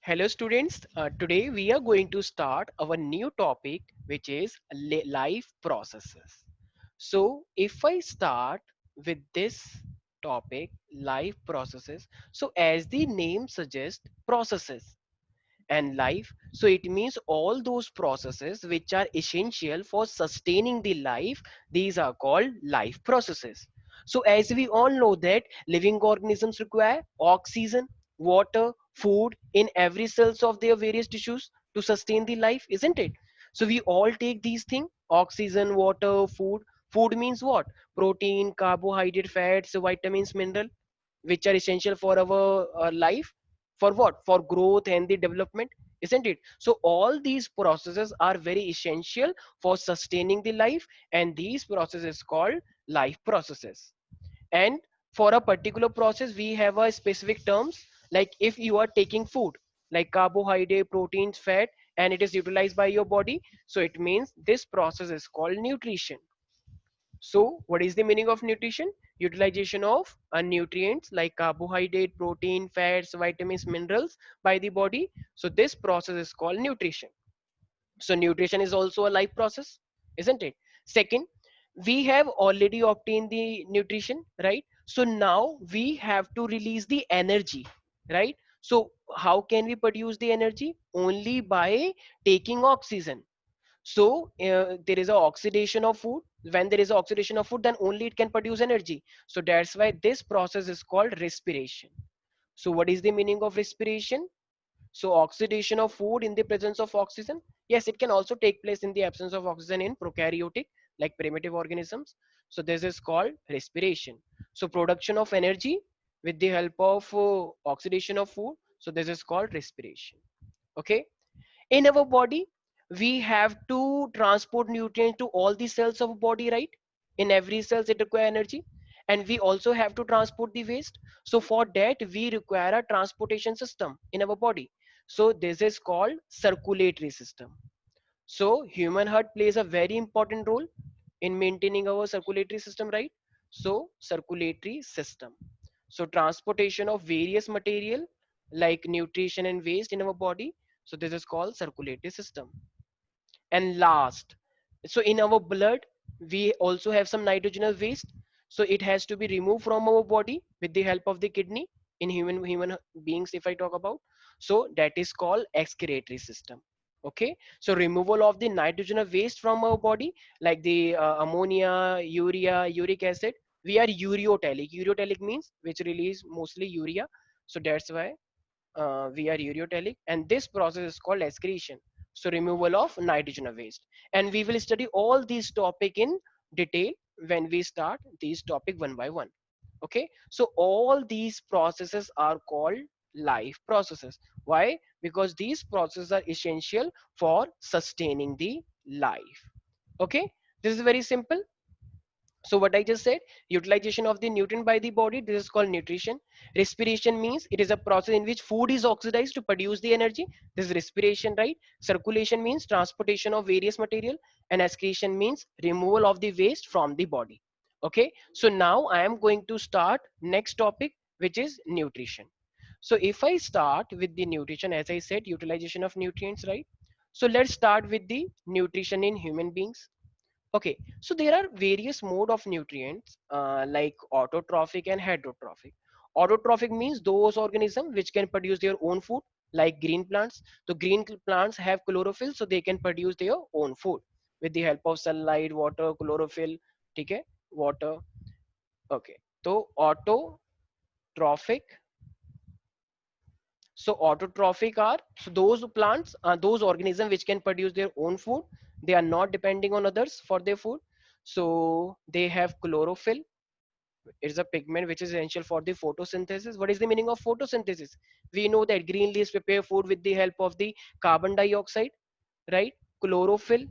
Hello students, today we are going to start our new topic which is life processes. So if I start with this topic, life processes, so as the name suggests, processes and life, so it means all those processes which are essential for sustaining the life, these are called life processes. So as we all know that living organisms require oxygen, water, food in every cells of their various tissues to sustain the life, isn't it? So we all take these things: oxygen, water, food means what? Protein, carbohydrate, fats, vitamins, mineral, which are essential for our life. For what? For growth and the development, isn't it? So all these processes are very essential for sustaining the life, and these processes called life processes. And for a particular process we have a specific terms, like if you are taking food like carbohydrate, proteins, fat, and it is utilized by your body, so it means this process is called nutrition. So, what is the meaning of nutrition? Utilization of nutrients like carbohydrate, protein, fats, vitamins, minerals by the body. So, this process is called nutrition. So, nutrition is also a life process, isn't it? Second, we have already obtained the nutrition, right? So, now we have to release the energy, right? So, how can we produce the energy? Only by taking oxygen. So there is a oxidation of food. When there is a oxidation of food, then only it can produce energy. So that's why this process is called respiration. So what is the meaning of respiration? So oxidation of food in the presence of oxygen, yes, it can also take place in the absence of oxygen in prokaryotic, like primitive organisms. So this is called respiration. So production of energy with the help of oxidation of food, so this is called respiration. Okay. In our body we have to transport nutrients to all the cells of body, right? In every cells it require energy, and we also have to transport the waste. So for that we require a transportation system in our body. So this is called circulatory system. So human heart plays a very important role in maintaining our circulatory system, right? So circulatory system, so transportation of various material like nutrition and waste in our body, so this is called circulatory system. And last, so in our blood we also have some nitrogenous waste, so it has to be removed from our body with the help of the kidney in human beings, if I talk about. So that is called excretory system. Okay, so removal of the nitrogenous waste from our body, like the ammonia, urea, uric acid, we are ureotelic. Ureotelic means which release mostly urea, so that's why we are ureotelic, and this process is called excretion. So removal of nitrogen waste, and we will study all these topic in detail when we start these topic one by one. Okay, so all these processes are called life processes. Why? Because these processes are essential for sustaining the life. Okay, this is very simple. So what I just said, utilization of the nutrient by the body, this is called nutrition. Respiration means it is a process in which food is oxidized to produce the energy. This is respiration, right? Circulation means transportation of various material, and excretion means removal of the waste from the body. Okay, so now I am going to start next topic, which is nutrition. So if I start with the nutrition, as I said, utilization of nutrients, right? So let's start with the nutrition in human beings. Okay, so there are various mode of nutrients like autotrophic and heterotrophic. Autotrophic means those organisms which can produce their own food, like green plants. So plants have chlorophyll, so they can produce their own food with the help of sunlight, water, chlorophyll. Okay, water. Okay, so autotrophic. So autotrophic are, so those plants, those organisms which can produce their own food. They are not depending on others for their food. So they have chlorophyll. It is a pigment which is essential for the photosynthesis. What is the meaning of photosynthesis? We know that green leaves prepare food with the help of the carbon dioxide, right? Chlorophyll,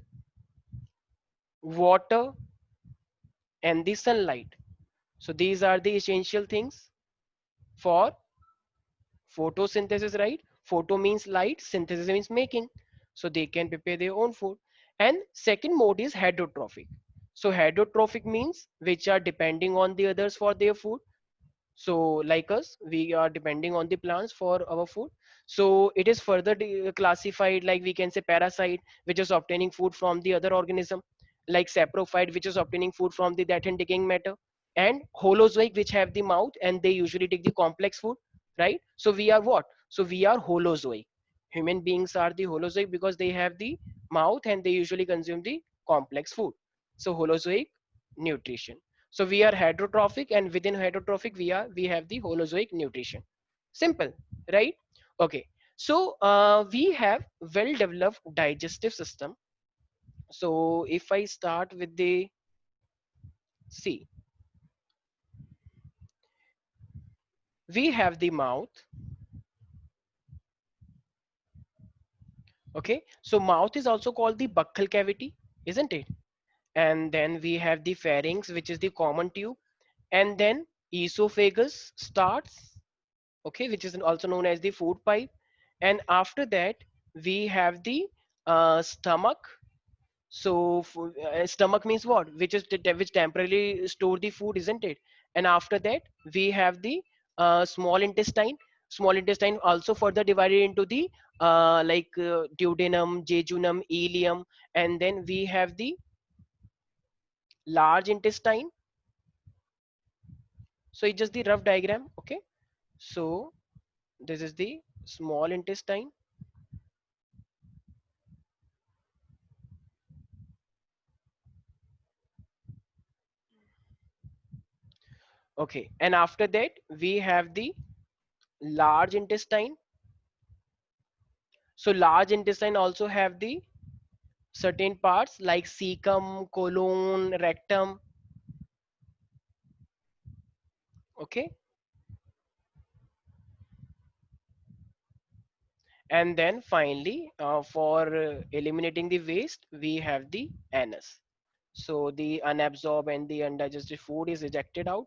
water, and the sunlight. So these are the essential things for photosynthesis, right? Photo means light, synthesis means making. So they can prepare their own food. And second mode is heterotrophic. So heterotrophic means which are depending on the others for their food. So like us, we are depending on the plants for our food. So it is further classified, like we can say parasite, which is obtaining food from the other organism, like saprophyte, which is obtaining food from the that and decaying matter, and holozoic, which have the mouth and they usually take the complex food, right? So we are what? So we are holozoic. Human beings are the holozoic because they have the mouth and they usually consume the complex food. So holozoic nutrition. So we are heterotrophic, and within heterotrophic we have the holozoic nutrition. Simple, right? Okay. So we have well developed digestive system. So if I start with the C, we have the mouth. Okay, so mouth is also called the buccal cavity, isn't it? And then we have the pharynx, which is the common tube, and then esophagus starts, okay, which is also known as the food pipe. And after that we have the stomach. So stomach means what? Which is which temporarily store the food, isn't it? And after that we have the small intestine. Small intestine also further divided into the duodenum, jejunum, ileum, and then we have the large intestine. So it's just the rough diagram, okay? So this is the small intestine. Okay, and after that we have the large intestine. So large intestine also have the certain parts like cecum, colon, rectum. Okay, and then finally for eliminating the waste we have the anus. So the unabsorbed and the undigested food is ejected out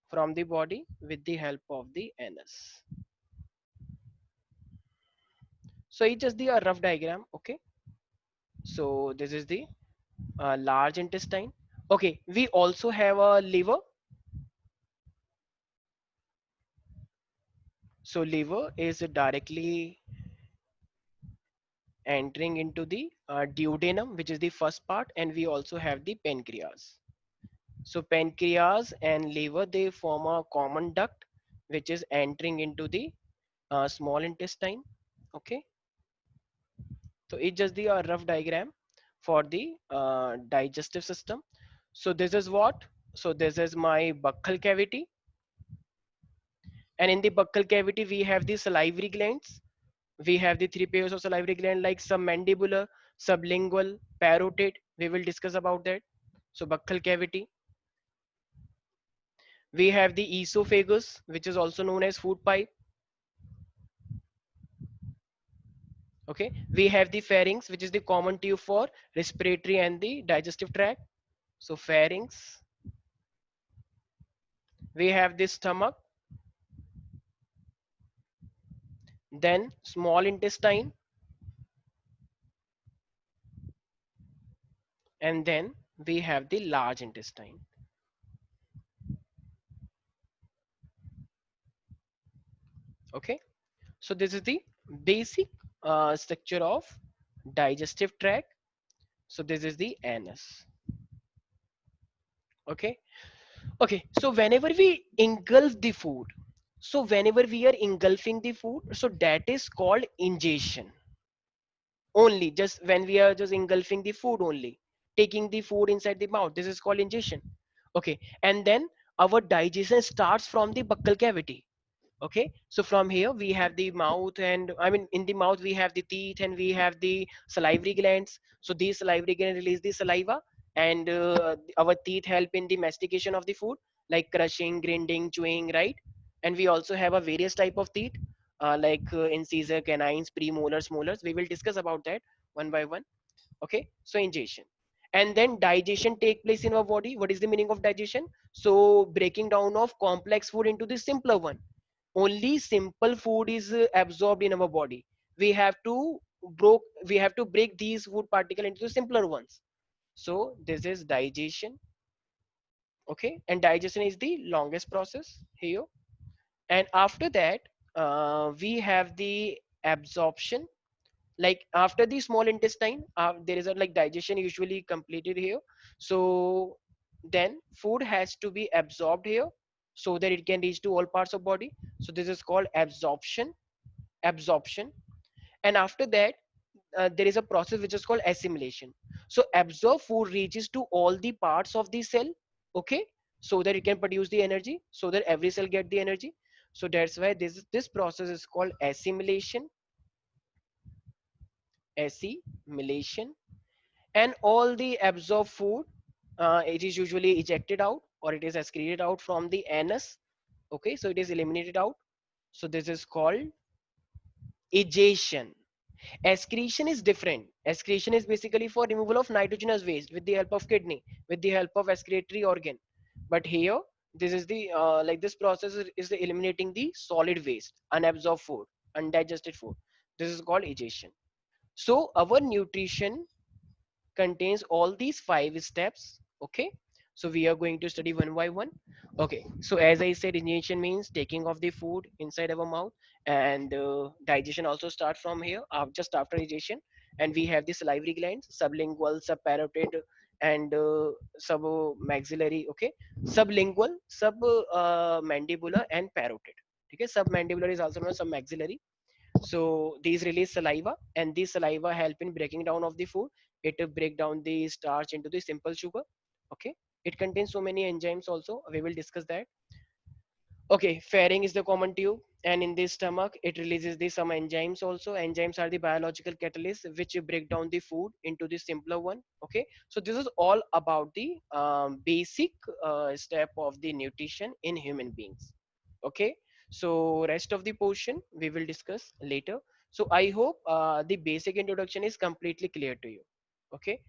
from the body with the help of the anus. So it's just the rough diagram. Okay, so this is the large intestine. Okay, we also have a liver. So liver is directly entering into the duodenum, which is the first part, and we also have the pancreas. So pancreas and liver, they form a common duct which is entering into the small intestine. Okay, so it's just the rough diagram for the digestive system. So this is what? So this is my buccal cavity, and in the buccal cavity we have the salivary glands. We have the three pairs of salivary gland like submandibular, sublingual, parotid. We will discuss about that. So buccal cavity. We have the esophagus, which is also known as food pipe. Okay. We have the pharynx, which is the common tube for respiratory and the digestive tract. So pharynx. We have the stomach, then small intestine, and then we have the large intestine. Okay. So this is the basic structure of digestive tract. So this is the anus. Okay. Okay. So whenever we engulf the food, so whenever we are engulfing the food, so that is called ingestion. Only just when we are just engulfing the food only, taking the food inside the mouth. This is called ingestion. Okay. And then our digestion starts from the buccal cavity. Okay, so from here we have the mouth, and I mean in the mouth we have the teeth and we have the salivary glands. So these salivary glands release the saliva, and our teeth help in the mastication of the food, like crushing, grinding, chewing, right? And we also have a various type of teeth, incisor, canines, premolars, molars. We will discuss about that one by one. Okay, so ingestion, and then digestion take place in our body. What is the meaning of digestion? So breaking down of complex food into the simpler one. Only simple food is absorbed in our body. We have to broke we have to break these food particle into simpler ones. So this is digestion. Okay, and digestion is the longest process here. And after that, we have the absorption. Like after the small intestine, there is a like digestion usually completed here. So then food has to be absorbed here so that it can reach to all parts of body. So this is called absorption. And after that, there is a process which is called assimilation. So absorb food reaches to all the parts of the cell, okay, so that it can produce the energy, so that every cell get the energy. So that's why this process is called assimilation. And all the absorbed food, it is usually ejected out or it is excreted out from the anus. Okay, so it is eliminated out. So this is called egestion. Excretion is different. Excretion is basically for removal of nitrogenous waste with the help of kidney, with the help of excretory organ. But here, this is the like this process is the eliminating the solid waste, unabsorbed food, undigested food. This is called egestion. So our nutrition contains all these five steps. Okay, so we are going to study one by one. Okay, so as I said, ingestion means taking of the food inside our mouth, and digestion also start from here, just after ingestion. And we have the salivary glands, sublingual, subparotid, and sub maxillary. Okay, sublingual, sub mandibular, and parotid. Okay, submandibular is also known as submaxillary. So these release saliva, and this saliva help in breaking down of the food. It break down the starch into the simple sugar. Okay, it contains so many enzymes also, we will discuss that. Okay, pharynx is the common tube, and in the stomach it releases the some enzymes also. Enzymes are the biological catalysts which break down the food into the simpler one. Okay, so this is all about the basic step of the nutrition in human beings. Okay, so rest of the portion we will discuss later. So I hope the basic introduction is completely clear to you. Okay,